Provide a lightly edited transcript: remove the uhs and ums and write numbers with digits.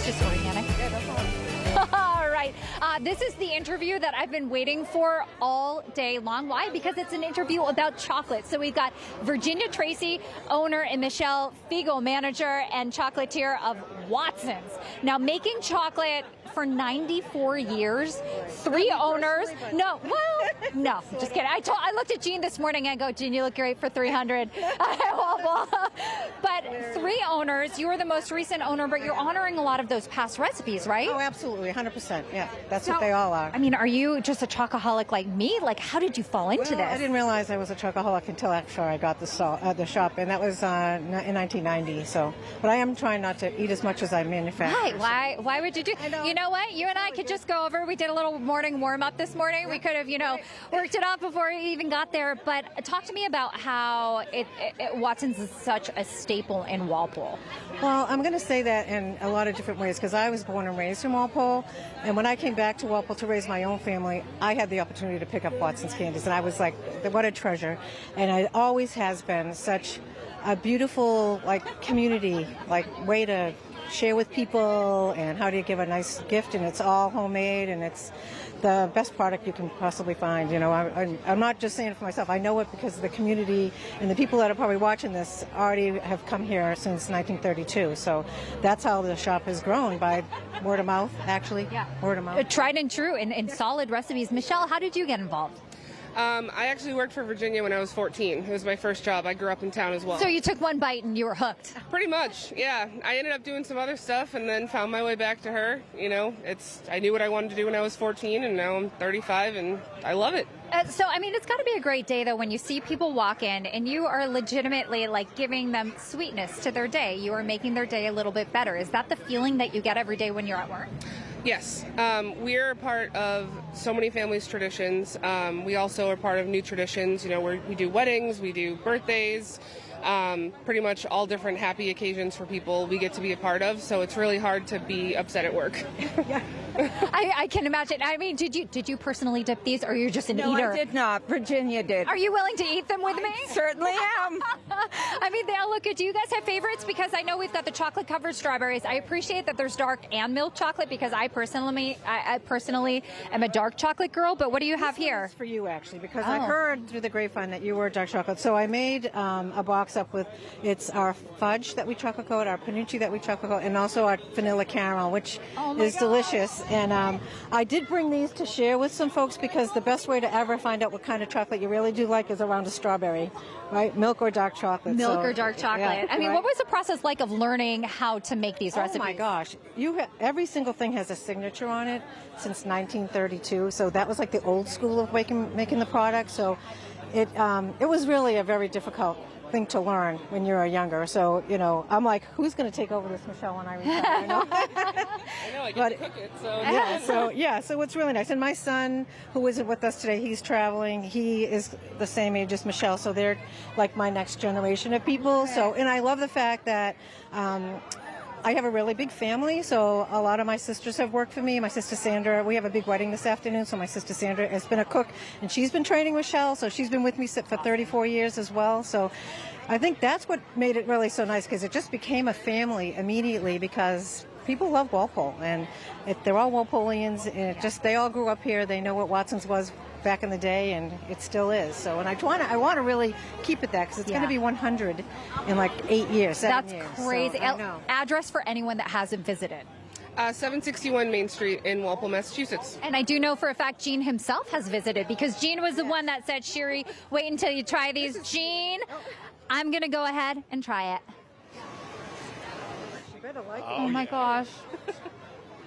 It's just organic. Yeah, that's all. All right. This is the interview that I've been waiting for all day long. Why? Because it's an interview about chocolate. So we've got Virginia Tracy, owner, and Michelle Figo, manager and chocolatier of Watson's. Now, making chocolate for 94 years, 3 owners. No, well, no, just kidding. I looked at Jean this morning and I go, Jean, you look great for 300 at Walpole. But 3 owners, you are the most recent owner, but you're honoring a lot of those past recipes, right? Oh, absolutely, 100%. Yeah, that's what they all are. I mean, are you just a chocoholic like me? Like, how did you fall into this? I didn't realize I was a chocoholic until after I got the shop, and that was in 1990. So, but I am trying not to eat as much as I manufacture. Right? Why would you do? You know what? You and I could just go over. We did a little morning warm up this morning. We could have, worked it off before we even got there. But talk to me about how Watson's is such a staple in Walpole. Well, I'm going to say that in a lot of different ways because I was born and raised in Walpole, and when I came back to Walpole to raise my own family, I had the opportunity to pick up Watson's candies, and I was like, what a treasure. And it always has been such a beautiful, community, way to share with people and how do you give a nice gift, and it's all homemade, and it's the best product you can possibly find. I'm not just saying it for myself. I know it because the community and the people that are probably watching this already have come here since 1932. So that's how the shop has grown, by word of mouth, actually. Yeah. Word of mouth. Tried and true and solid recipes. Michelle, how did you get involved? I actually worked for Virginia when I was 14. It was my first job. I grew up in town as well. So you took one bite and you were hooked? Pretty much, yeah. I ended up doing some other stuff and then found my way back to her. I knew what I wanted to do when I was 14, and now I'm 35, and I love it. It's got to be a great day, though, when you see people walk in and you are legitimately, giving them sweetness to their day. You are making their day a little bit better. Is that the feeling that you get every day when you're at work? Yes. We're a part of so many families' traditions. We also are part of new traditions, where we do weddings, we do birthdays, pretty much all different happy occasions for people we get to be a part of. So it's really hard to be upset at work. I can imagine. I mean, did you personally dip these, or are you just an eater? No, I did not. Virginia did. Are you willing to eat them with me? Certainly am. I mean, they all look good. Do you guys have favorites? Because I know we've got the chocolate-covered strawberries. I appreciate that there's dark and milk chocolate because I personally am a dark chocolate girl. But what do you have here? For you, actually, because I heard through the grapevine that you were dark chocolate. So I made a box up with our fudge that we chocolate coat, our panucci that we chocolate coat, and also our vanilla caramel, which is delicious. And I did bring these to share with some folks because the best way to ever find out what kind of chocolate you really do like is around a strawberry, right? Milk or dark chocolate. Milk or dark chocolate. Yeah, I mean, right? What was the process like of learning how to make these recipes? Oh my gosh. Every single thing has a signature on it since 1932. So that was like the old school of making the product. So it was really a very difficult thing to learn when you're younger. So, I'm like, who's going to take over this, Michelle, when I retire? I know, I get to cook it. So so it's really nice. And my son, who isn't with us today, he's traveling. He is the same age as Michelle, so they're like my next generation of people. So, and I love the fact that I have a really big family, so a lot of my sisters have worked for me. My sister Sandra, we have a big wedding this afternoon, so my sister Sandra has been a cook, and she's been training Michelle, so she's been with me for 34 years as well. So I think that's what made it really so nice, because it just became a family immediately, because people love Walpole, and they're all Walpoleans, and they all grew up here. They know what Watson's was back in the day, and it still is. So, and I want to really keep it that, because it's going to be 100 in 8 years, 7 years. That's crazy. So, address for anyone that hasn't visited. 761 Main Street in Walpole, Massachusetts. And I do know for a fact Gene himself has visited, because Gene was the one that said, Sherry, wait until you try these. Gene, I'm going to go ahead and try it. You better like it. Oh my gosh.